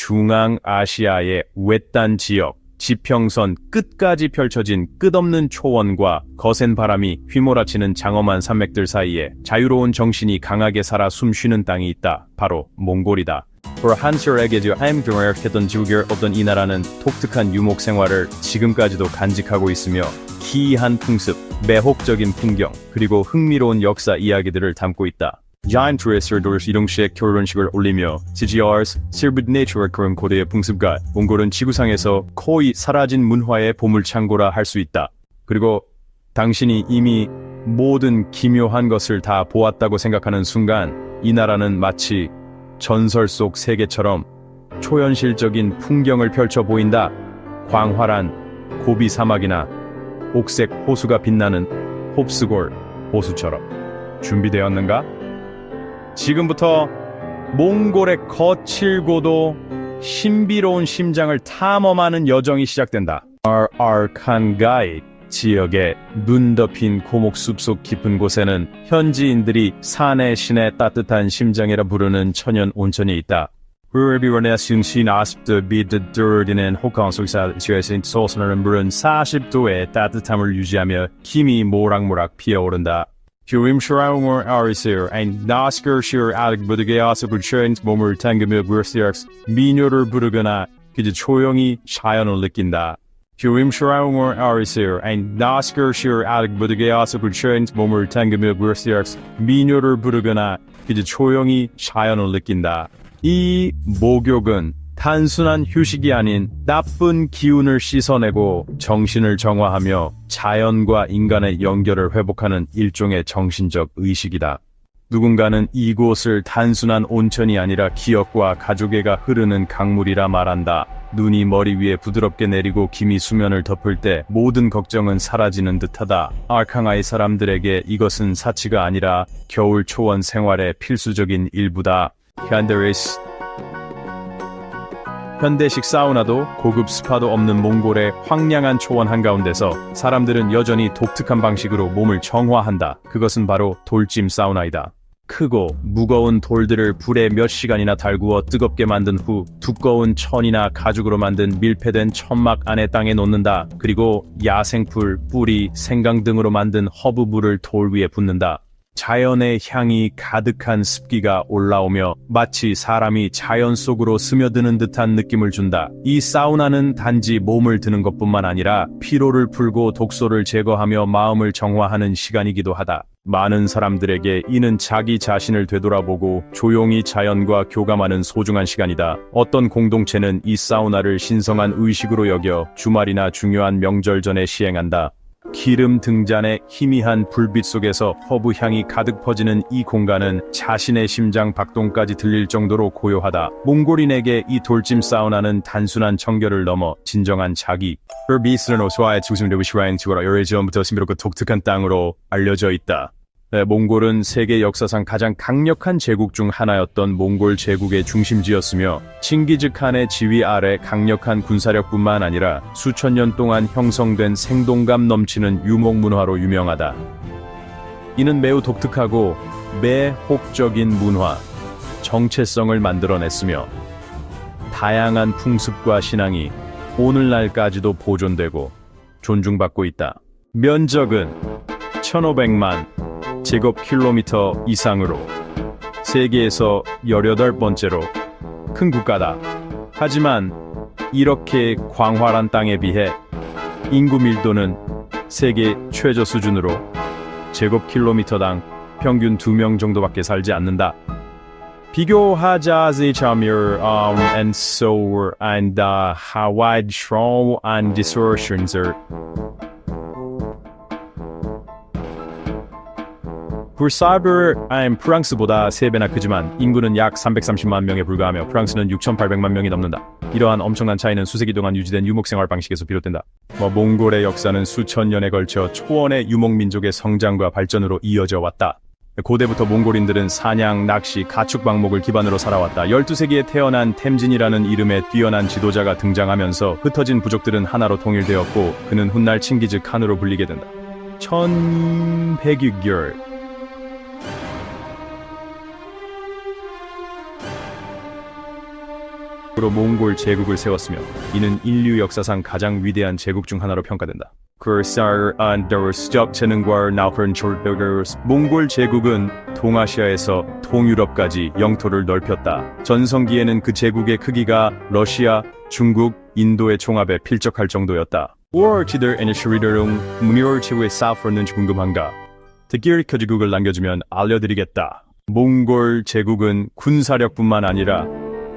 중앙아시아의 외딴 지역, 지평선 끝까지 펼쳐진 끝없는 초원과 거센 바람이 휘몰아치는 장엄한 산맥들 사이에 자유로운 정신이 강하게 살아 숨쉬는 땅이 있다. 바로 몽골이다. 한시에게도 함경했던 지구에 없던 이 나라는 독특한 유목 생활을 지금까지도 간직하고 있으며 기이한 풍습, 매혹적인 풍경, 그리고 흥미로운 역사 이야기들을 담고 있다. Giant Touristers 이동식 결혼식을 올리며 CGR's Silver Nature의 그런 고대의 풍습과 몽골은 지구상에서 거의 사라진 문화의 보물창고라 할 수 있다. 그리고 당신이 이미 모든 기묘한 것을 다 보았다고 생각하는 순간 이 나라는 마치 전설 속 세계처럼 초현실적인 풍경을 펼쳐 보인다. 광활한 고비 사막이나 옥색 호수가 빛나는 홉스골 호수처럼. 준비되었는가? 지금부터 몽골의 거칠고도 신비로운 심장을 탐험하는 여정이 시작된다. 아르칸가이 지역의 눈 덮인 고목 숲속 깊은 곳에는 현지인들이 산의 신의 따뜻한 심장이라 부르는 천연 온천이 있다. 신 아습드 비드드르디는 호캉 속사 지역에서 솟아나는 물은 40도의 따뜻함을 유지하며 김이 모락모락 피어오른다. 휴임슈라움을 아리세요. 나스커시어 아릭부드게 아스부처인 몸을 당기며 그르시엑스 미녀를 부르거나 그저 조용히 자연을 느낀다. 휴임슈라움을 아리세요. 나스커시어 아릭부드게 아스부처인 몸을 당기며 그르시엑스 미녀를 부르거나 그저 조용히 자연을 느낀다. 이 목욕은 단순한 휴식이 아닌 나쁜 기운을 씻어내고 정신을 정화하며 자연과 인간의 연결을 회복하는 일종의 정신적 의식이다. 누군가는 이곳을 단순한 온천이 아니라 기억과 가족애가 흐르는 강물이라 말한다. 눈이 머리 위에 부드럽게 내리고 김이 수면을 덮을 때 모든 걱정은 사라지는 듯하다. 아르칸가이 사람들에게 이것은 사치가 아니라 겨울 초원 생활의 필수적인 일부다. 현대식 사우나도 고급 스파도 없는 몽골의 황량한 초원 한가운데서 사람들은 여전히 독특한 방식으로 몸을 정화한다. 그것은 바로 돌찜 사우나이다. 크고 무거운 돌들을 불에 몇 시간이나 달구어 뜨겁게 만든 후 두꺼운 천이나 가죽으로 만든 밀폐된 천막 안에 땅에 놓는다. 그리고 야생풀, 뿌리, 생강 등으로 만든 허브물을 돌 위에 붓는다. 자연의 향이 가득한 습기가 올라오며 마치 사람이 자연 속으로 스며드는 듯한 느낌을 준다. 이 사우나는 단지 몸을 드는 것뿐만 아니라 피로를 풀고 독소를 제거하며 마음을 정화하는 시간이기도 하다. 많은 사람들에게 이는 자기 자신을 되돌아보고 조용히 자연과 교감하는 소중한 시간이다. 어떤 공동체는 이 사우나를 신성한 의식으로 여겨 주말이나 중요한 명절 전에 시행한다. 기름 등잔의 희미한 불빛 속에서 허브 향이 가득 퍼지는 이 공간은 자신의 심장 박동까지 들릴 정도로 고요하다. 몽골인에게 이 돌찜 사우나는 단순한 청결을 넘어 진정한 자기 비스르노스와의 중심되고 시와인 지구라 오래전부터 신비롭고 독특한 땅으로 알려져 있다. 몽골은 세계 역사상 가장 강력한 제국 중 하나였던 몽골 제국의 중심지였으며 칭기즈 칸의 지휘 아래 강력한 군사력뿐만 아니라 수천 년 동안 형성된 생동감 넘치는 유목 문화로 유명하다. 이는 매우 독특하고 매혹적인 문화, 정체성을 만들어냈으며 다양한 풍습과 신앙이 오늘날까지도 보존되고 존중받고 있다. 면적은 1500만 제곱킬로미터 이상으로 세계에서 18번째로 큰 국가다. 하지만 이렇게 광활한 땅에 비해 인구 밀도는 세계 최저 수준으로 제곱킬로미터당 평균 2명 정도밖에 살지 않는다. 비교하자자면 and so and how wide show and distortions are 프랑스보다 3배나 크지만 인구는 약 330만 명에 불과하며 프랑스는 6,800만 명이 넘는다. 이러한 엄청난 차이는 수세기 동안 유지된 유목생활 방식에서 비롯된다. 몽골의 역사는 수천 년에 걸쳐 초원의 유목민족의 성장과 발전으로 이어져 왔다. 고대부터 몽골인들은 사냥, 낚시, 가축 방목을 기반으로 살아왔다. 12세기에 태어난 템진이라는 이름의 뛰어난 지도자가 등장하면서 흩어진 부족들은 하나로 통일되었고 그는 훗날 칭기즈 칸으로 불리게 된다. 1106년 으로 몽골 제국을 세웠으며 이는 인류 역사상 가장 위대한 제국 중 하나로 평가된다. 몽골 제국은 동아시아에서 동유럽까지 영토를 넓혔다. 전성기에는 그 제국의 크기가 러시아, 중국, 인도의 총합에 필적할 정도였다. 궁금한가? 듣기를 제국을 남겨주면 알려드리겠다. 몽골 제국은 군사력뿐만 아니라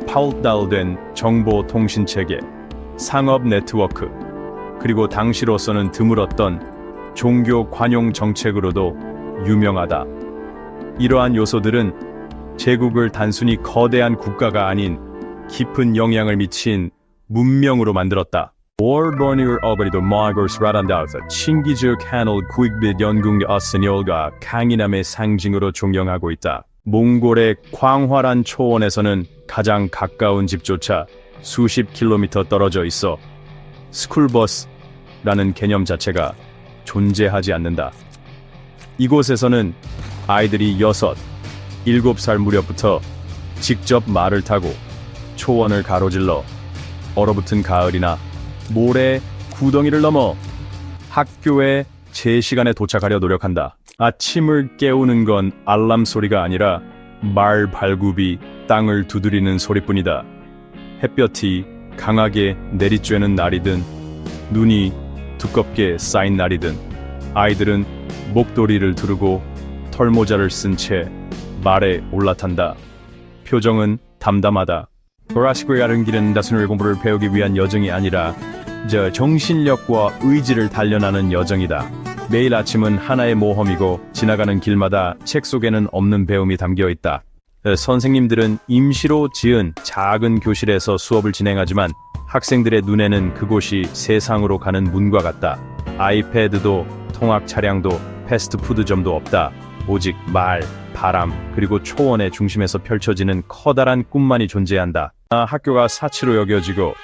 발달된 정보 통신 체계, 상업 네트워크, 그리고 당시로서는 드물었던 종교 관용 정책으로도 유명하다. 이러한 요소들은 제국을 단순히 거대한 국가가 아닌 깊은 영향을 미친 문명으로 만들었다. 칭기즈 칸을 구익빛 연궁 어스니올과 강인함의 상징으로 존경하고 있다. 몽골의 광활한 초원에서는 가장 가까운 집조차 수십 킬로미터 떨어져 있어 스쿨버스라는 개념 자체가 존재하지 않는다. 이곳에서는 아이들이 6, 7살 무렵부터 직접 말을 타고 초원을 가로질러 얼어붙은 가을이나 모래 구덩이를 넘어 학교에 제 시간에 도착하려 노력한다. 아침을 깨우는 건 알람 소리가 아니라 말 발굽이 땅을 두드리는 소리뿐이다. 햇볕이 강하게 내리쬐는 날이든 눈이 두껍게 쌓인 날이든 아이들은 목도리를 두르고 털모자를 쓴 채 말에 올라탄다. 표정은 담담하다. 보라식을 가는 길은 단순히 공부를 배우기 위한 여정이 아니라 정신력과 의지를 단련하는 여정이다. 매일 아침은 하나의 모험이고 지나가는 길마다 책 속에는 없는 배움이 담겨 있다. 선생님들은 임시로 지은 작은 교실에서 수업을 진행하지만 학생들의 눈에는 그곳이 세상으로 가는 문과 같다. 아이패드도 통학 차량도 패스트푸드점도 없다. 오직 말, 바람, 그리고 초원의 중심에서 펼쳐지는 커다란 꿈만이 존재한다. 학교가 사치로 여겨지고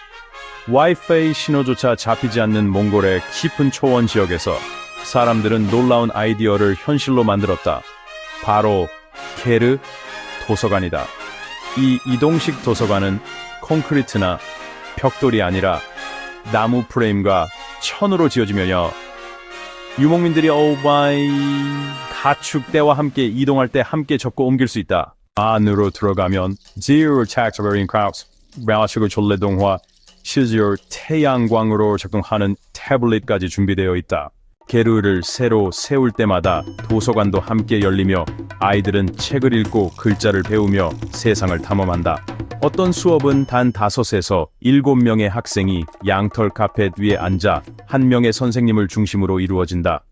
와이파이 신호조차 잡히지 않는 몽골의 깊은 초원 지역에서 사람들은 놀라운 아이디어를 현실로 만들었다. 바로 게르 도서관이다. 이 이동식 도서관은 콘크리트나 벽돌이 아니라 나무 프레임과 천으로 지어지며 유목민들이 가축대와 함께 이동할 때 함께 접고 옮길 수 있다. 안으로 들어가면 Zero Tax Varying Crowds, 좌측의 전래동화, 실제로 태양광으로 작동하는 태블릿까지 준비되어 있다. 게르를 새로 세울 때마다 도서관도 함께 열리며 아이들은 책을 읽고 글자를 배우며 세상을 탐험한다. 어떤 수업은 단 5에서 7명의 학생이 양털 카펫 위에 앉아 한 명의 선생님을 중심으로 이루어진다.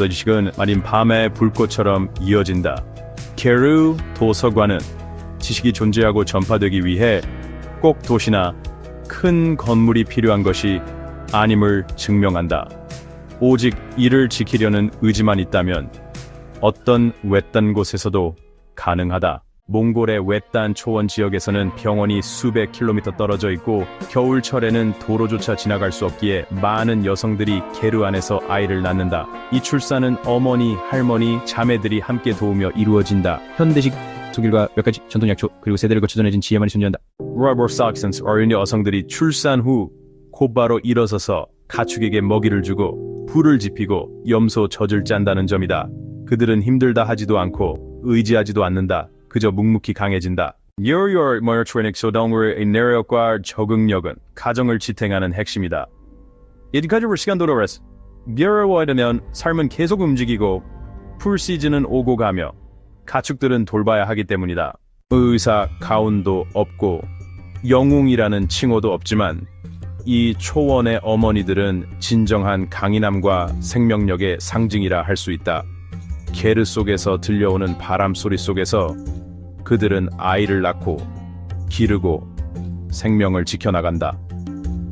지식은 마린 밤의 불꽃처럼 이어진다. 게르 도서관은 지식이 존재하고 전파되기 위해 꼭 도시나 큰 건물이 필요한 것이 아님을 증명한다. 오직 이를 지키려는 의지만 있다면 어떤 외딴 곳에서도 가능하다. 몽골의 외딴 초원 지역에서는 병원이 수백 킬로미터 떨어져 있고 겨울철에는 도로조차 지나갈 수 없기에 많은 여성들이 게르 안에서 아이를 낳는다. 이 출산은 어머니, 할머니, 자매들이 함께 도우며 이루어진다. 현대식 독일과 몇 가지 전통 약초 그리고 세대를 거쳐 전해진 지혜만이 존재한다. 어린 여성들이 출산 후 곧바로 일어서서 가축에게 먹이를 주고 불을 지피고 염소 젖을 짠다는 점이다. 그들은 힘들다 하지도 않고 의지하지도 않는다. 그저 묵묵히 강해진다. 소동의 내력과 적응력은 가정을 지탱하는 핵심이다. 이까지로 시간 돌아왔어. 미래와 되면 삶은 계속 움직이고 풀 시즌은 오고 가며 가축들은 돌봐야 하기 때문이다. 의사 가운도 없고 영웅이라는 칭호도 없지만 이 초원의 어머니들은 진정한 강인함과 생명력의 상징이라 할 수 있다. 게르 속에서 들려오는 바람 소리 속에서 그들은 아이를 낳고 기르고 생명을 지켜나간다.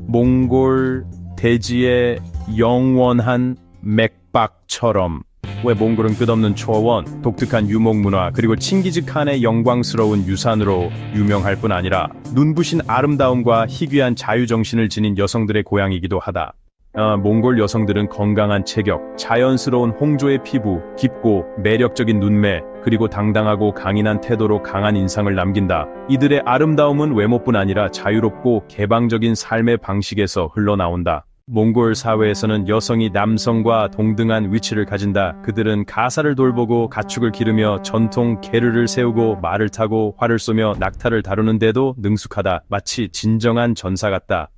몽골 대지의 영원한 맥박처럼 왜 몽골은 끝없는 초원, 독특한 유목문화 그리고 칭기즈칸의 영광스러운 유산으로 유명할 뿐 아니라 눈부신 아름다움과 희귀한 자유정신을 지닌 여성들의 고향이기도 하다. 몽골 여성들은 건강한 체격, 자연스러운 홍조의 피부, 깊고 매력적인 눈매, 그리고 당당하고 강인한 태도로 강한 인상을 남긴다. 이들의 아름다움은 외모뿐 아니라 자유롭고 개방적인 삶의 방식에서 흘러나온다. 몽골 사회에서는 여성이 남성과 동등한 위치를 가진다. 그들은 가사를 돌보고 가축을 기르며 전통 게르를 세우고 말을 타고 활을 쏘며 낙타를 다루는데도 능숙하다. 마치 진정한 전사 같다.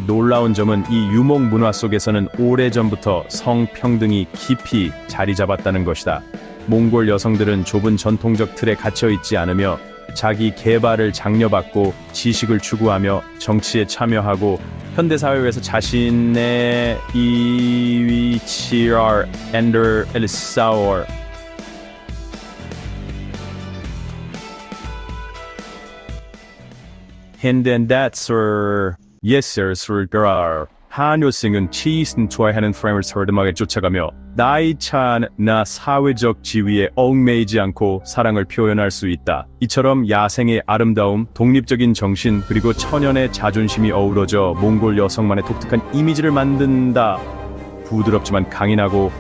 놀라운 점은 이 유목 문화 속에서는 오래전부터 성평등이 깊이 자리 잡았다는 것이다. 몽골 여성들은 좁은 전통적 틀에 갇혀있지 않으며 자기 개발을 장려받고 지식을 추구하며 정치에 참여하고 현대사회에서 자신의 위치를 엔더엘사워 현대인닷서 예스르스르가라 한 여성은 치이슨 좋아하는 프레임을 서름하게 쫓아가며 나이 차나 사회적 지위에 얽매이지 않고 사랑을 표현할 수 있다. 이처럼 야생의 아름다움, 독립적인 정신, 그리고 천연의 자존심이 어우러져 몽골 여성만의 독특한 이미지를 만든다. 부드럽지만 강인하고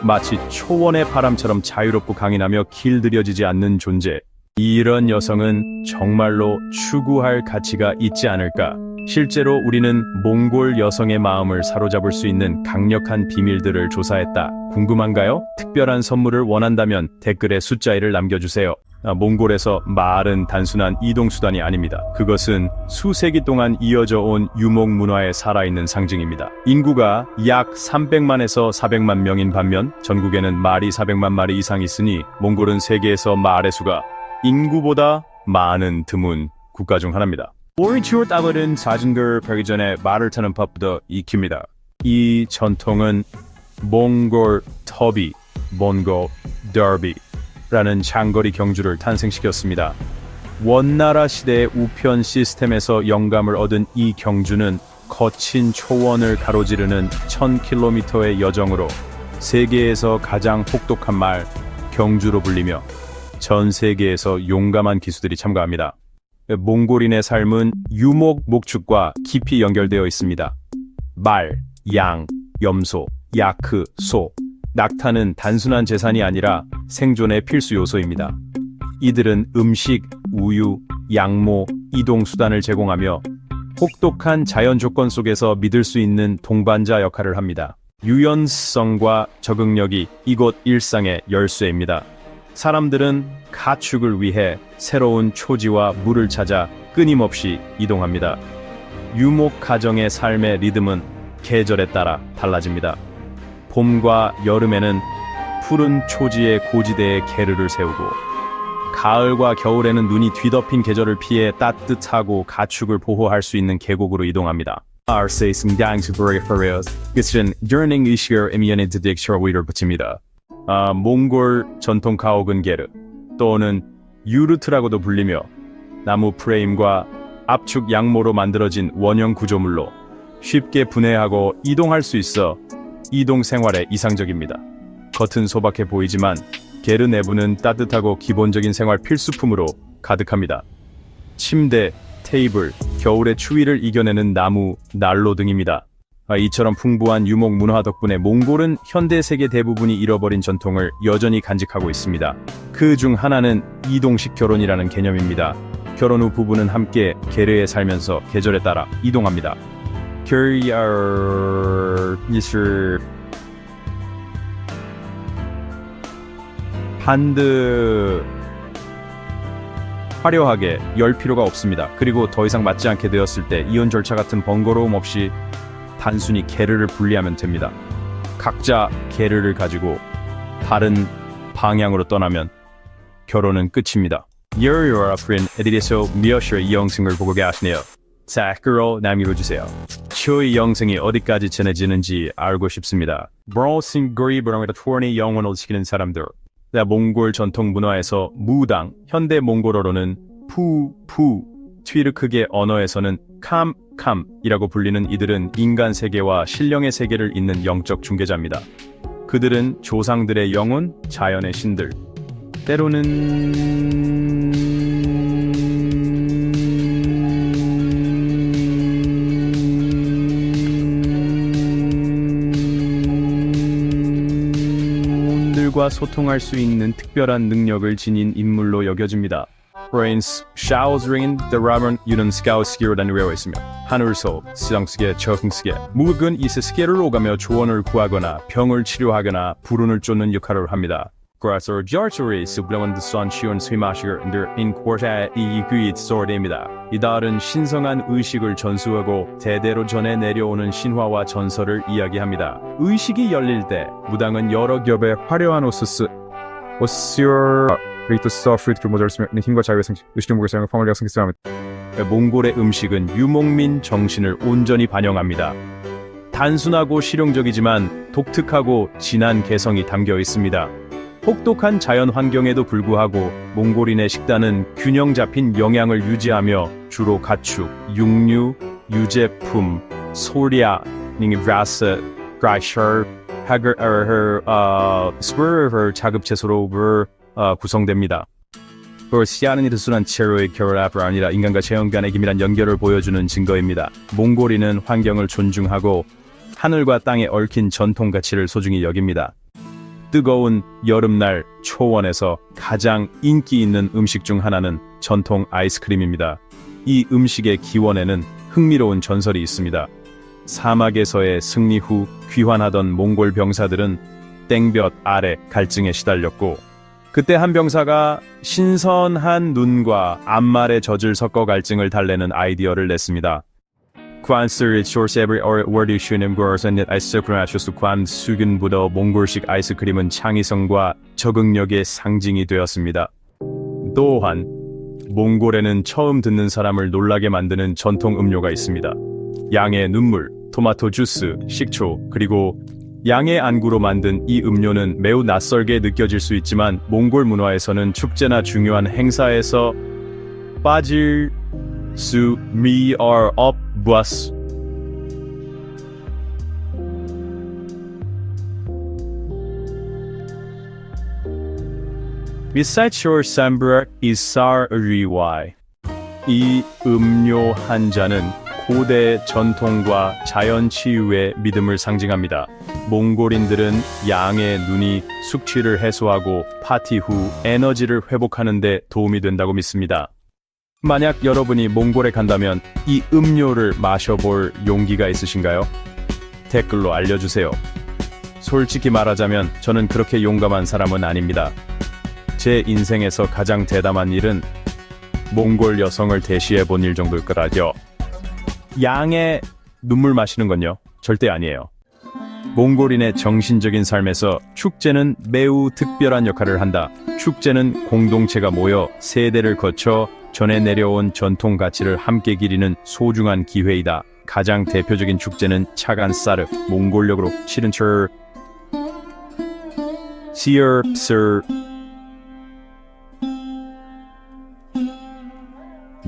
마치 초원의 바람처럼 자유롭고 강인하며 길들여지지 않는 존재. 이런 여성은 정말로 추구할 가치가 있지 않을까? 실제로 우리는 몽골 여성의 마음을 사로잡을 수 있는 강력한 비밀들을 조사했다. 궁금한가요? 특별한 선물을 원한다면 댓글에 숫자 1을 남겨주세요. 몽골에서 말은 단순한 이동수단이 아닙니다. 그것은 수세기 동안 이어져 온 유목 문화의 살아있는 상징입니다. 인구가 약 300만에서 400만 명인 반면 전국에는 말이 400만 마리 이상 있으니 몽골은 세계에서 말의 수가 인구보다 많은 드문 국가 중 하나입니다. 오리치오 따블은 자전거를 펴기 전에 말을 타는 법부터 익힙니다. 이 전통은 몽골 터비, 몽골 더비라는 장거리 경주를 탄생시켰습니다. 원나라 시대의 우편 시스템에서 영감을 얻은 이 경주는 거친 초원을 가로지르는 1000km의 여정으로 세계에서 가장 혹독한 말, 경주로 불리며 전 세계에서 용감한 기수들이 참가합니다. 몽골인의 삶은 유목 목축과 깊이 연결되어 있습니다. 말, 양, 염소, 야크, 소, 낙타는 단순한 재산이 아니라 생존의 필수 요소입니다. 이들은 음식, 우유, 양모, 이동수단을 제공하며 혹독한 자연 조건 속에서 믿을 수 있는 동반자 역할을 합니다. 유연성과 적응력이 이곳 일상의 열쇠입니다. 사람들은 가축을 위해 새로운 초지와 물을 찾아 끊임없이 이동합니다. 유목 가정의 삶의 리듬은 계절에 따라 달라집니다. 봄과 여름에는 푸른 초지의 고지대에 게르를 세우고 가을과 겨울에는 눈이 뒤덮인 계절을 피해 따뜻하고 가축을 보호할 수 있는 계곡으로 이동합니다. 몽골 전통 가옥은 게르 또는 유르트라고도 불리며 나무 프레임과 압축 양모로 만들어진 원형 구조물로 쉽게 분해하고 이동할 수 있어 이동 생활에 이상적입니다. 겉은 소박해 보이지만 게르 내부는 따뜻하고 기본적인 생활 필수품으로 가득합니다. 침대, 테이블, 겨울의 추위를 이겨내는 나무, 난로 등입니다. 이처럼 풍부한 유목 문화 덕분에 몽골은 현대 세계 대부분이 잃어버린 전통을 여전히 간직하고 있습니다. 그 중 하나는 이동식 결혼이라는 개념입니다. 결혼 후 부부는 함께 게르에 살면서 계절에 따라 이동합니다. 반드 화려하게 열 필요가 없습니다. 그리고 더 이상 맞지 않게 되었을 때 이혼 절차 같은 번거로움 없이 단순히 게르를 분리하면 됩니다. 각자 게르를 가지고 다른 방향으로 떠나면 결혼은 끝입니다. 여러분 어디에서 무엇을 이 영상을 보고 계시나요? 댓글로 남겨주세요. 저희 영상이 어디까지 전해지는지 알고 싶습니다. 브로싱그리브랑이다 토니 영혼을 지키는 사람들. 몽골 전통 문화에서 무당, 현대 몽골어로는 푸, 튀르크계 언어에서는 캄이라고 불리는 이들은 인간 세계와 신령의 세계를 잇는 영적 중개자입니다. 그들은 조상들의 영혼, 자연의 신들, 때로는 하늘과 소통할 수 있는 특별한 능력을 지닌 인물로 여겨집니다. Prince Charles ring the 유는 스카우스기로 단위되어 있으며 하늘소, 시장스계, 저승스계, 묵은 이스스계를 오가며 조언을 구하거나 병을 치료하거나 불운을 쫓는 역할을 합니다. 그래서 저처리 수블레먼드 선시온 스위마시를 인코르샤에 이귀잇 소르입니다. 이달은 신성한 의식을 전수하고 대대로 전해 내려오는 신화와 전설을 이야기합니다. 의식이 열릴 때 무당은 여러 겹의 화려한 힘과 자유의 상식, 의식의 무게를 사용해 펑을 약성했습니다. 몽골의 음식은 유목민 정신을 온전히 반영합니다. 단순하고 실용적이지만 독특하고 진한 개성이 담겨 있습니다. 혹독한 자연 환경에도 불구하고 몽골인의 식단은 균형 잡힌 영양을 유지하며 주로 가축, 육류, 유제품, 소리아, 닝브라스, 그라이셔, 스프르 자급채소로 구성됩니다. 시아는 이르순한 채로의 결합이 아니라 인간과 자연 간의 긴밀한 연결을 보여주는 증거입니다. 몽골인은 환경을 존중하고 하늘과 땅에 얽힌 전통 가치를 소중히 여깁니다. 뜨거운 여름날 초원에서 가장 인기 있는 음식 중 하나는 전통 아이스크림입니다. 이 음식의 기원에는 흥미로운 전설이 있습니다. 사막에서의 승리 후 귀환하던 몽골 병사들은 땡볕 아래 갈증에 시달렸고 그때 한 병사가 신선한 눈과 암말의 젖을 섞어 갈증을 달래는 아이디어를 냈습니다. 관스를 쇼세브리 워드 슈넴 거선넷 아이스크림하쇼스 관 수균부더 몽골식 아이스크림은 창의성과 적응력의 상징이 되었습니다. 또한 몽골에는 처음 듣는 사람을 놀라게 만드는 전통 음료가 있습니다. 양의 눈물, 토마토 주스, 식초, 그리고 양의 안구로 만든 이 음료는 매우 낯설게 느껴질 수 있지만 몽골 문화에서는 축제나 중요한 행사에서 빠질 수 없. 미사치오 삼브라 이사르리와이. 이 음료 한 잔은 고대 전통과 자연 치유의 믿음을 상징합니다. 몽골인들은 양의 눈이 숙취를 해소하고 파티 후 에너지를 회복하는 데 도움이 된다고 믿습니다. 만약 여러분이 몽골에 간다면 이 음료를 마셔볼 용기가 있으신가요? 댓글로 알려주세요. 솔직히 말하자면 저는 그렇게 용감한 사람은 아닙니다. 제 인생에서 가장 대담한 일은 몽골 여성을 대시해 본 일 정도일 거라죠. 양의 눈물 마시는 건요, 절대 아니에요. 몽골인의 정신적인 삶에서 축제는 매우 특별한 역할을 한다. 축제는 공동체가 모여 세대를 거쳐 전해 내려온 전통 가치를 함께 기리는 소중한 기회이다. 가장 대표적인 축제는 차간사르, 몽골력으로 시른처 시어스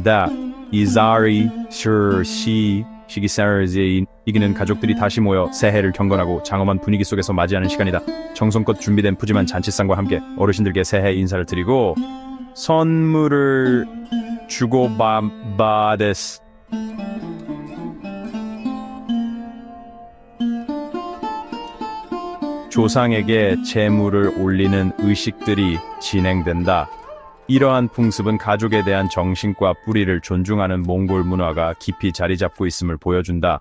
다 이자리 셔시 시기사르제 이기는 가족들이 다시 모여 새해를 경건하고 장엄한 분위기 속에서 맞이하는 시간이다. 정성껏 준비된 푸짐한 잔치상과 함께 어르신들께 새해 인사를 드리고 선물을 주고받으스. 조상에게 제물을 올리는 의식들이 진행된다. 이러한 풍습은 가족에 대한 정신과 뿌리를 존중하는 몽골 문화가 깊이 자리 잡고 있음을 보여준다.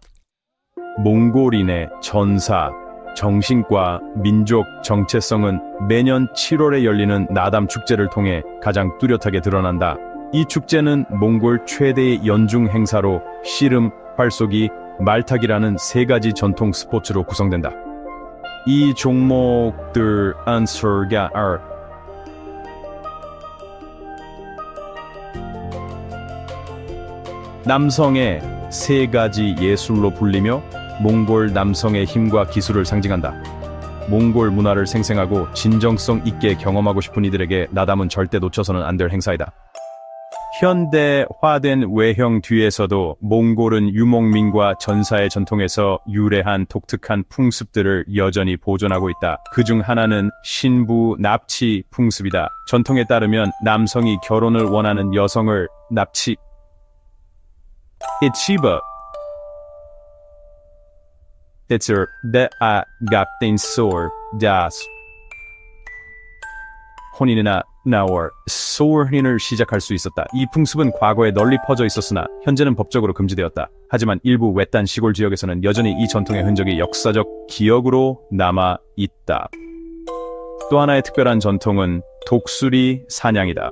몽골인의 전사, 정신과 민족 정체성은 매년 7월에 열리는 나담 축제를 통해 가장 뚜렷하게 드러난다. 이 축제는 몽골 최대의 연중 행사로 씨름, 활쏘기, 말타기라는 세 가지 전통 스포츠로 구성된다. 이 종목들은 서가 남성의 세 가지 예술로 불리며 몽골 남성의 힘과 기술을 상징한다. 몽골 문화를 생생하고 진정성 있게 경험하고 싶은 이들에게 나담은 절대 놓쳐서는 안 될 행사이다. 현대화된 외형 뒤에서도 몽골은 유목민과 전사의 전통에서 유래한 독특한 풍습들을 여전히 보존하고 있다. 그중 하나는 신부 납치 풍습이다. 전통에 따르면 남성이 결혼을 원하는 여성을 납치 Ichiba Itzer de a gaptin sor das 혼인이나 나월 소혼인을 시작할 수 있었다. 이 풍습은 과거에 널리 퍼져 있었으나 현재는 법적으로 금지되었다. 하지만 일부 외딴 시골 지역에서는 여전히 이 전통의 흔적이 역사적 기억으로 남아 있다. 또 하나의 특별한 전통은 독수리 사냥이다.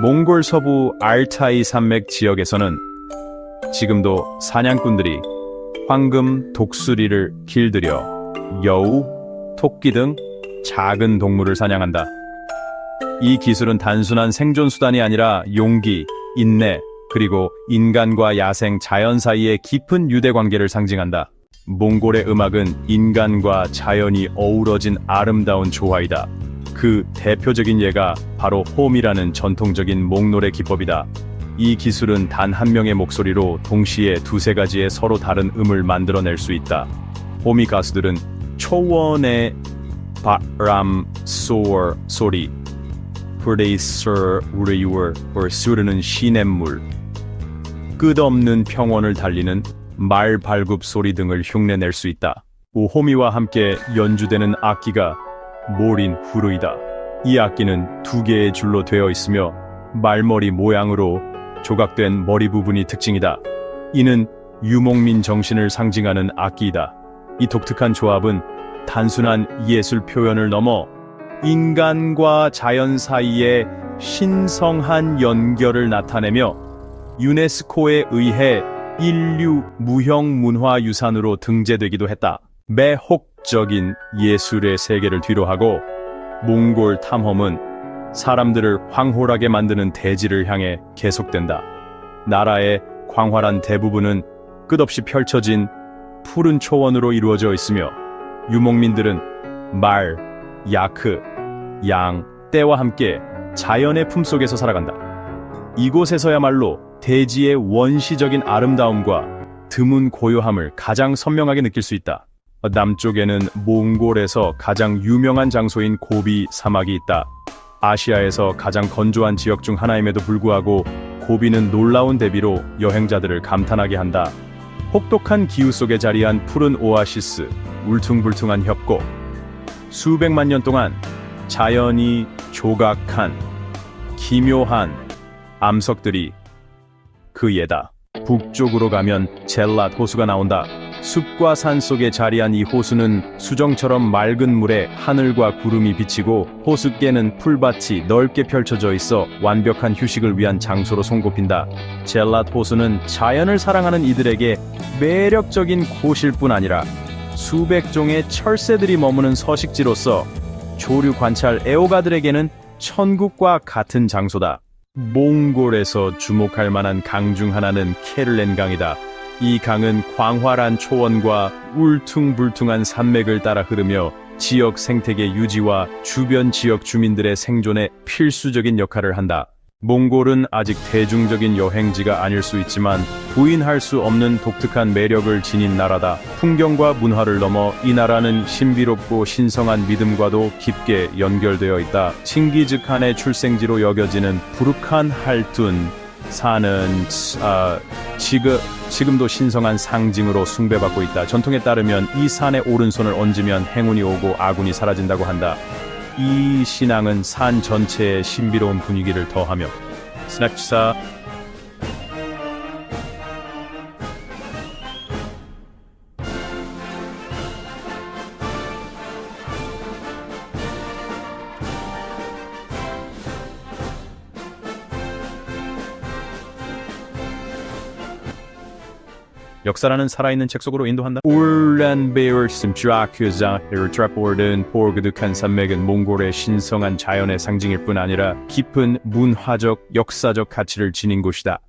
몽골 서부 알타이 산맥 지역에서는 지금도 사냥꾼들이 황금 독수리를 길들여 여우, 토끼 등 작은 동물을 사냥한다. 이 기술은 단순한 생존 수단이 아니라 용기, 인내, 그리고 인간과 야생 자연 사이의 깊은 유대 관계를 상징한다. 몽골의 음악은 인간과 자연이 어우러진 아름다운 조화이다. 그 대표적인 예가 바로 홈이라는 전통적인 몽노래 기법이다. 이 기술은 단 한 명의 목소리로 동시에 두세 가지의 서로 다른 음을 만들어낼 수 있다. 홈이 가수들은 초원의 바람 소리, 프레이서 우레이워 수르는 시냇물, 끝없는 평원을 달리는 말 발굽 소리 등을 흉내낼 수 있다. 호미와 함께 연주되는 악기가 모린 후루이다. 이 악기는 두 개의 줄로 되어 있으며 말머리 모양으로 조각된 머리 부분이 특징이다. 이는 유목민 정신을 상징하는 악기이다. 이 독특한 조합은 단순한 예술 표현을 넘어 인간과 자연 사이의 신성한 연결을 나타내며 유네스코에 의해 인류 무형문화유산으로 등재되기도 했다. 매혹적인 예술의 세계를 뒤로하고 몽골 탐험은 사람들을 황홀하게 만드는 대지를 향해 계속된다. 나라의 광활한 대부분은 끝없이 펼쳐진 푸른 초원으로 이루어져 있으며 유목민들은 말, 야크, 양, 떼와 함께 자연의 품속에서 살아간다. 이곳에서야말로 대지의 원시적인 아름다움과 드문 고요함을 가장 선명하게 느낄 수 있다. 남쪽에는 몽골에서 가장 유명한 장소인 고비 사막이 있다. 아시아에서 가장 건조한 지역 중 하나임에도 불구하고 고비는 놀라운 대비로 여행자들을 감탄하게 한다. 혹독한 기후 속에 자리한 푸른 오아시스, 울퉁불퉁한 협곡, 수백만 년 동안 자연이 조각한 기묘한 암석들이 그 예다. 북쪽으로 가면 젤랏 호수가 나온다. 숲과 산 속에 자리한 이 호수는 수정처럼 맑은 물에 하늘과 구름이 비치고 호숫가에는 풀밭이 넓게 펼쳐져 있어 완벽한 휴식을 위한 장소로 손꼽힌다. 젤랏 호수는 자연을 사랑하는 이들에게 매력적인 곳일 뿐 아니라 수백 종의 철새들이 머무는 서식지로서 조류 관찰 애호가들에게는 천국과 같은 장소다. 몽골에서 주목할 만한 강 중 하나는 케를렌 강이다. 이 강은 광활한 초원과 울퉁불퉁한 산맥을 따라 흐르며 지역 생태계 유지와 주변 지역 주민들의 생존에 필수적인 역할을 한다. 몽골은 아직 대중적인 여행지가 아닐 수 있지만 부인할 수 없는 독특한 매력을 지닌 나라다. 풍경과 문화를 넘어 이 나라는 신비롭고 신성한 믿음과도 깊게 연결되어 있다. 칭기즈칸의 출생지로 여겨지는 부르칸 할툰 산은 지금도 신성한 상징으로 숭배받고 있다. 전통에 따르면 이 산에 오른손을 얹으면 행운이 오고 아군이 사라진다고 한다. 이 신앙은 산 전체에 신비로운 분위기를 더하며 스냅사 역사라는 살아있는 책 속으로 인도한다. 울란베어슨 드라큐자 헤르트라포르든 포그득한 산맥은 몽골의 신성한 자연의 상징일 뿐 아니라 깊은 문화적, 역사적 가치를 지닌 곳이다.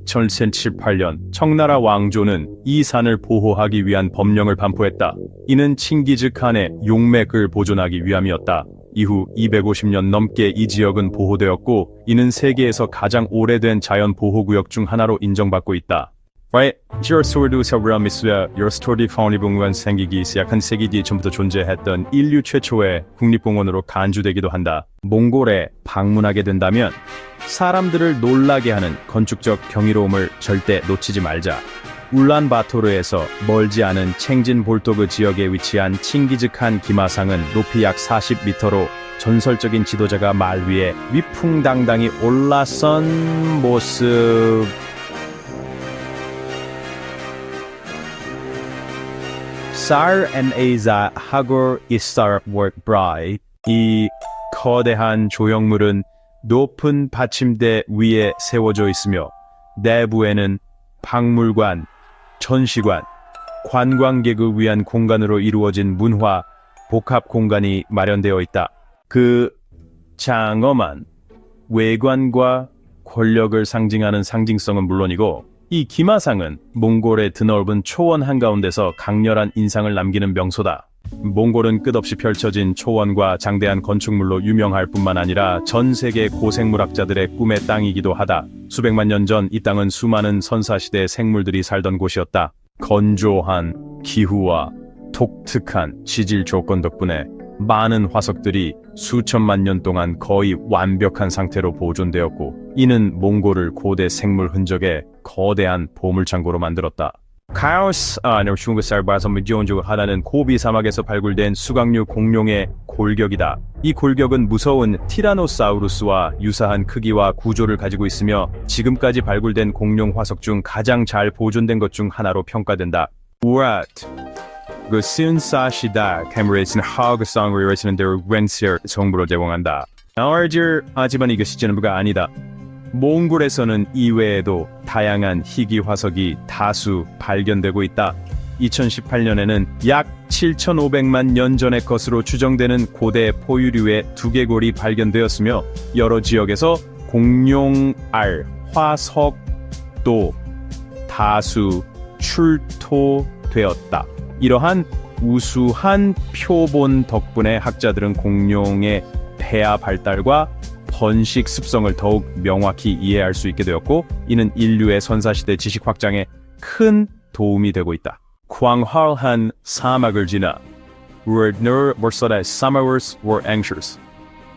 1778년 청나라 왕조는 이 산을 보호하기 위한 법령을 반포했다. 이는 칭기즈칸의 용맥을 보존하기 위함이었다. 이후 250년 넘게 이 지역은 보호되었고 이는 세계에서 가장 오래된 자연 보호구역 중 하나로 인정받고 있다. Right? 지어스토르도 서브라미스와 여스토르디 파우니봉원 생기기 약 한 세기 뒤에 전부터 존재했던 인류 최초의 국립공원으로 간주되기도 한다. 몽골에 방문하게 된다면 사람들을 놀라게 하는 건축적 경이로움을 절대 놓치지 말자. 울란바토르에서 멀지 않은 챙진 볼토그 지역에 위치한 칭기즈칸 기마상은 높이 약 40m로 전설적인 지도자가 말 위에 위풍당당히 올라선 모습. SAR-NA자 하고 있을 workbride. 이 거대한 조형물은 높은 받침대 위에 세워져 있으며 내부에는 박물관, 전시관, 관광객을 위한 공간으로 이루어진 문화 복합 공간이 마련되어 있다. 그 장엄한 외관과 권력을 상징하는 상징성은 물론이고 이 기마상은 몽골의 드넓은 초원 한가운데서 강렬한 인상을 남기는 명소다. 몽골은 끝없이 펼쳐진 초원과 장대한 건축물로 유명할 뿐만 아니라 전 세계 고생물학자들의 꿈의 땅이기도 하다. 수백만 년 전 이 땅은 수많은 선사시대 생물들이 살던 곳이었다. 건조한 기후와 독특한 지질 조건 덕분에 많은 화석들이 수천만 년 동안 거의 완벽한 상태로 보존되었고 이는 몽골을 고대 생물 흔적의 거대한 보물창고로 만들었다. 하나는 고비 사막에서 발굴된 수각류 공룡의 골격이다. 이 골격은 무서운 티라노사우루스와 유사한 크기와 구조를 가지고 있으며 지금까지 발굴된 공룡 화석 중 가장 잘 보존된 것 중 하나로 평가된다. 그 신사시다 카메라에서는 하그상으로서는 대로 웬시어 정보를 제공한다. 하지만 이것이 전부가 아니다. 몽골에서는 이외에도 다양한 희귀 화석이 다수 발견되고 있다. 2018년에는 약 7,500만 년 전의 것으로 추정되는 고대 포유류의 두개골이 발견되었으며 여러 지역에서 공룡알 화석도 다수 출토되었다. 이러한 우수한 표본 덕분에 학자들은 공룡의 폐하 발달과 번식 습성을 더욱 명확히 이해할 수 있게 되었고 이는 인류의 선사시대 지식 확장에 큰 도움이 되고 있다. 광활한 사막을 지나 월서다 사마워스 were anxious.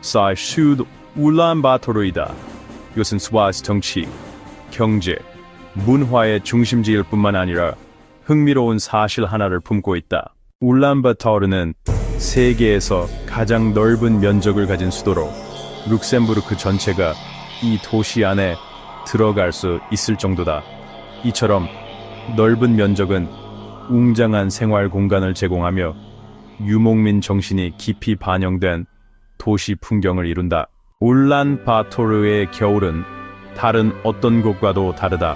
사슈드 울란바토르이다. 이것은 스와스 정치, 경제, 문화의 중심지일 뿐만 아니라 흥미로운 사실 하나를 품고 있다. 울란바토르는 세계에서 가장 넓은 면적을 가진 수도로 룩셈부르크 전체가 이 도시 안에 들어갈 수 있을 정도다. 이처럼 넓은 면적은 웅장한 생활 공간을 제공하며 유목민 정신이 깊이 반영된 도시 풍경을 이룬다. 울란바토르의 겨울은 다른 어떤 곳과도 다르다.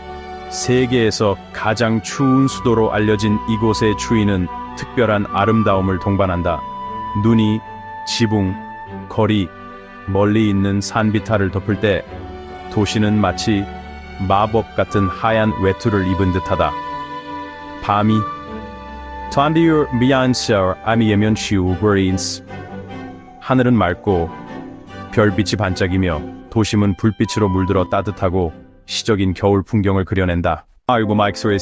세계에서 가장 추운 수도로 알려진 이곳의 추위는 특별한 아름다움을 동반한다. 눈이 지붕, 거리, 멀리 있는 산 비탈을 덮을 때 도시는 마치 마법 같은 하얀 외투를 입은 듯하다. 밤이 탄디어 미안서 아미에면 치우버린스. 하늘은 맑고 별빛이 반짝이며 도심은 불빛으로 물들어 따뜻하고 시적인 겨울 풍경을 그려낸다. 아이고 마이크스의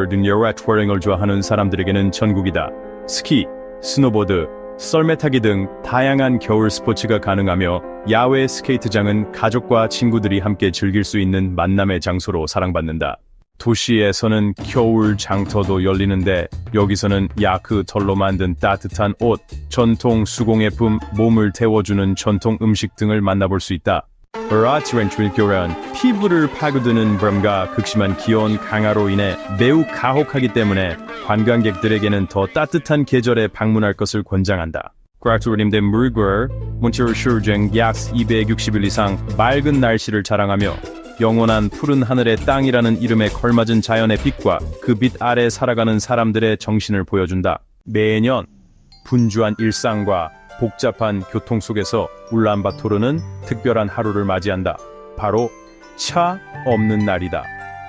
눈여와 투어링을 좋아하는 사람들에게는 천국이다. 스키, 스노보드, 썰매타기 등 다양한 겨울 스포츠가 가능하며 야외 스케이트장은 가족과 친구들이 함께 즐길 수 있는 만남의 장소로 사랑받는다. 도시에서는 겨울 장터도 열리는데 여기서는 야크 털로 만든 따뜻한 옷, 전통 수공예품, 몸을 데워주는 전통 음식 등을 만나볼 수 있다. 피부를 파고드는 바람과 극심한 기온 강화로 인해 매우 가혹하기 때문에 관광객들에게는 더 따뜻한 계절에 방문할 것을 권장한다. 과학적으로님된 물결, 몬티르슈르쟁 약 260일 이상 맑은 날씨를 자랑하며 영원한 푸른 하늘의 땅이라는 이름에 걸맞은 자연의 빛과 그 빛 아래 살아가는 사람들의 정신을 보여준다. 매년 분주한 일상과 복잡한 교통 속에서 울란바토르는 특별한 하루를 맞이한다. 바로 차 없는 날이다.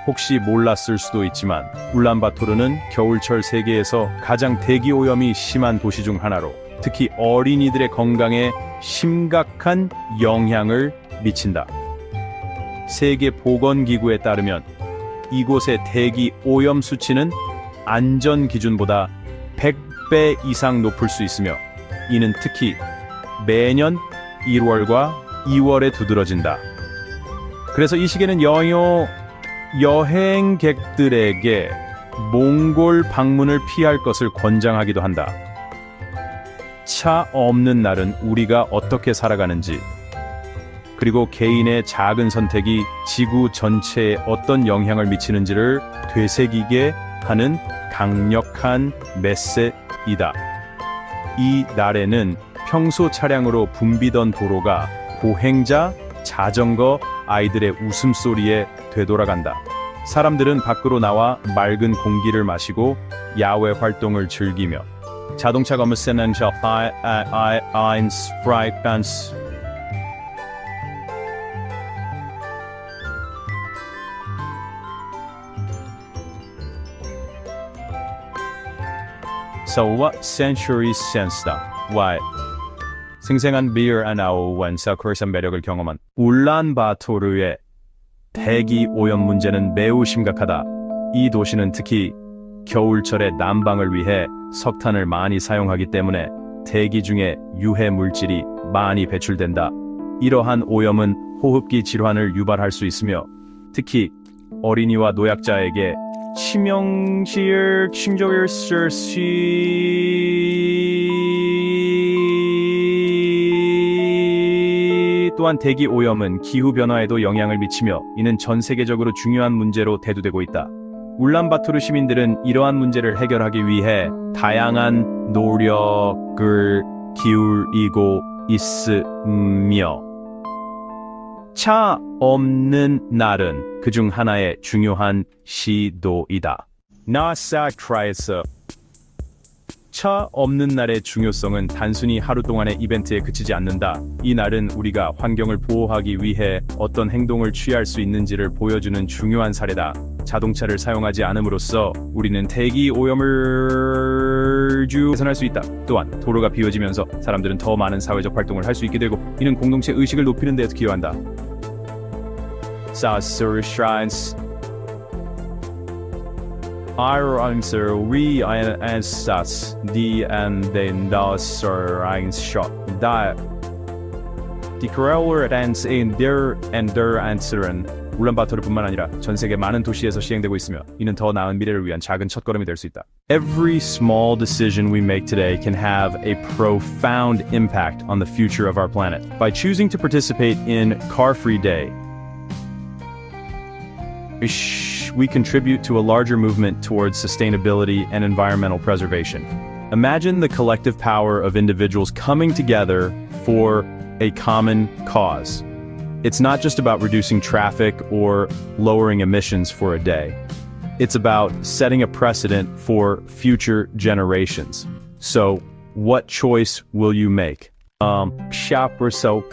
혹시 몰랐을 수도 있지만 울란바토르는 겨울철 세계에서 가장 대기 오염이 심한 도시 중 하나로 특히 어린이들의 건강에 심각한 영향을 미친다. 세계보건기구에 따르면 이곳의 대기 오염 수치는 안전 기준보다 100배 이상 높을 수 있으며 이는 특히 매년 1월과 2월에 두드러진다. 그래서 이 시기에는 여행객들에게 몽골 방문을 피할 것을 권장하기도 한다. 차 없는 날은 우리가 어떻게 살아가는지, 그리고 개인의 작은 선택이 지구 전체에 어떤 영향을 미치는지를 되새기게 하는 강력한 메시지이다. 이 날에는 평소 차량으로 붐비던 도로가 보행자, 자전거, 아이들의 웃음소리에 되돌아간다. 사람들은 밖으로 나와 맑은 공기를 마시고 야외 활동을 즐기며 자동차가 무슨 So what century since다? Why? 생생한 비어 아나우완사 크루산 매력을 경험한 울란바토르의 대기 오염 문제는 매우 심각하다. 이 도시는 특히 겨울철에 난방을 위해 석탄을 많이 사용하기 때문에 대기 중에 유해 물질이 많이 배출된다. 이러한 오염은 호흡기 질환을 유발할 수 있으며 특히 어린이와 노약자에게 치명적일 수 또한 대기 오염은 기후 변화에도 영향을 미치며 이는 전 세계적으로 중요한 문제로 대두되고 있다. 울란바토르 시민들은 이러한 문제를 해결하기 위해 다양한 노력을 기울이고 있으며 차 없는 날은 그중 하나의 중요한 시도이다. 나사크라이스 차 없는 날의 중요성은 단순히 하루 동안의 이벤트에 그치지 않는다. 이 날은 우리가 환경을 보호하기 위해 어떤 행동을 취할 수 있는지를 보여주는 중요한 사례다. 자동차를 사용하지 않음으로써 우리는 대기 오염을 개선할 수 있다. 또한 도로가 비워지면서 사람들은 더 많은 사회적 활동을 할 수 있게 되고 이는 공동체 의식을 높이는 데 기여한다. Shrines Our answer we ansatz die and den das shot da die Kroller dance in der and der answeren 울란바토르뿐만 아니라 전 세계 많은 도시에서 시행되고 있으며 이는 더 나은 미래를 위한 작은 첫걸음이 될 수 있다. Every small decision we make today can have a profound impact on the future of our planet. By choosing to participate in Car-Free Day, we contribute to a larger movement towards sustainability and environmental preservation. Imagine the collective power of individuals coming together for a common cause. It's not just about reducing traffic or lowering emissions for a day. It's about setting a precedent for future generations. So, what choice will you make? Shopper soap.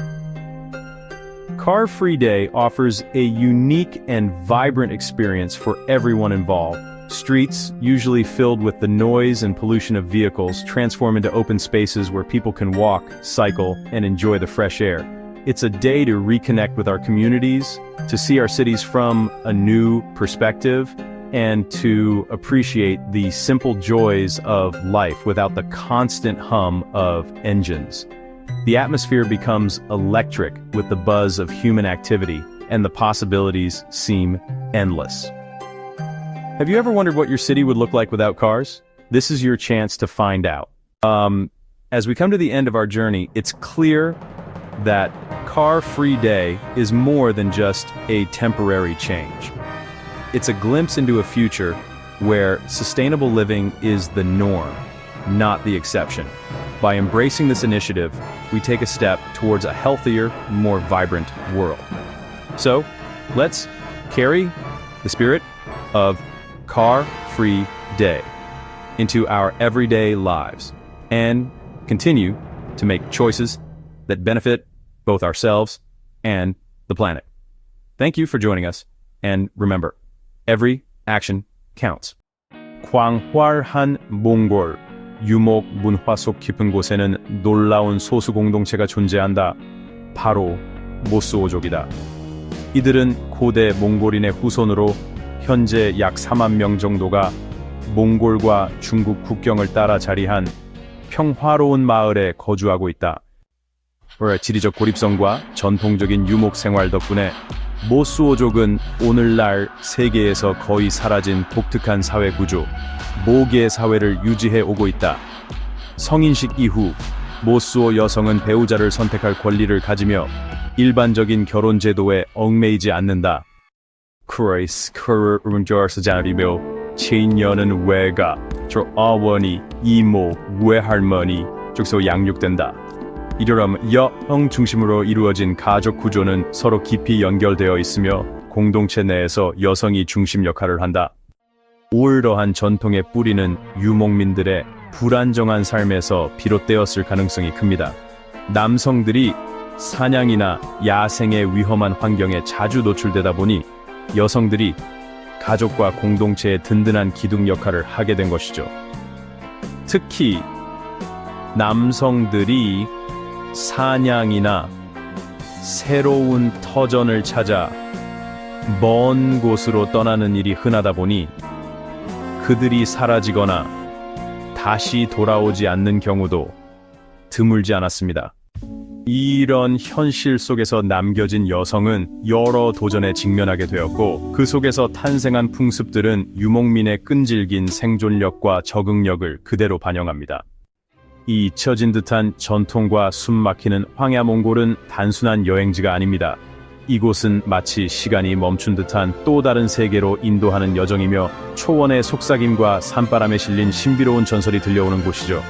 Car-Free Day offers a unique and vibrant experience for everyone involved. Streets, usually filled with the noise and pollution of vehicles, transform into open spaces where people can walk, cycle, and enjoy the fresh air. It's a day to reconnect with our communities, to see our cities from a new perspective, and to appreciate the simple joys of life without the constant hum of engines. The atmosphere becomes electric with the buzz of human activity, and the possibilities seem endless. Have you ever wondered what your city would look like without cars? This is your chance to find out. As we come to the end of our journey, it's clear that Car-Free Day is more than just a temporary change. It's a glimpse into a future where sustainable living is the norm, not the exception. By embracing this initiative, we take a step towards a healthier, more vibrant world. So, let's carry the spirit of Car-Free Day into our everyday lives and continue to make choices that benefit both ourselves and the planet. Thank you for joining us, and remember, every action counts. 광활한 몽골 유목 문화 속 깊은 곳에는 놀라운 소수 공동체가 존재한다. 바로 모스오족이다. 이들은 고대 몽골인의 후손으로 현재 약 4만 명 정도가 몽골과 중국 국경을 따라 자리한 평화로운 마을에 거주하고 있다. 지리적 고립성과 전통적인 유목 생활 덕분에 모스오족은 오늘날 세계에서 거의 사라진 독특한 사회 구조, 모계 사회를 유지해 오고 있다. 성인식 이후 모수어 여성은 배우자를 선택할 권리를 가지며 일반적인 결혼 제도에 얽매이지 않는다. 크레이스 크르운저스자리며 체인녀는 외가 저 어머니, 이모, 외할머니 쪽서 양육된다. 이처럼 여성 중심으로 이루어진 가족 구조는 서로 깊이 연결되어 있으며 공동체 내에서 여성이 중심 역할을 한다. 이러한 전통의 뿌리는 유목민들의 불안정한 삶에서 비롯되었을 가능성이 큽니다. 남성들이 사냥이나 야생의 위험한 환경에 자주 노출되다 보니 여성들이 가족과 공동체의 든든한 기둥 역할을 하게 된 것이죠. 특히 남성들이 사냥이나 새로운 터전을 찾아 먼 곳으로 떠나는 일이 흔하다 보니 그들이 사라지거나 다시 돌아오지 않는 경우도 드물지 않았습니다. 이런 현실 속에서 남겨진 여성은 여러 도전에 직면하게 되었고 그 속에서 탄생한 풍습들은 유목민의 끈질긴 생존력과 적응력을 그대로 반영합니다. 이 잊혀진 듯한 전통과 숨막히는 황야 몽골은 단순한 여행지가 아닙니다. 이곳은 마치 시간이 멈춘 듯한 또 다른 세계로 인도하는 여정이며 초원의 속삭임과 산바람에 실린 신비로운 전설이 들려오는 곳이죠.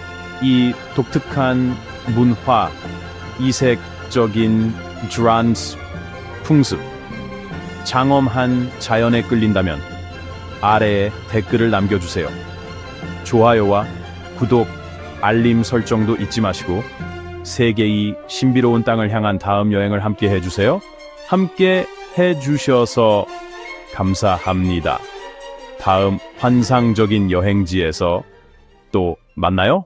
이 독특한 문화, 이색적인 드란스 풍습, 장엄한 자연에 끌린다면 아래에 댓글을 남겨주세요. 좋아요와 구독, 알림 설정도 잊지 마시고 세계의 신비로운 땅을 향한 다음 여행을 함께 해주세요. 함께 해주셔서 감사합니다. 다음 환상적인 여행지에서 또 만나요.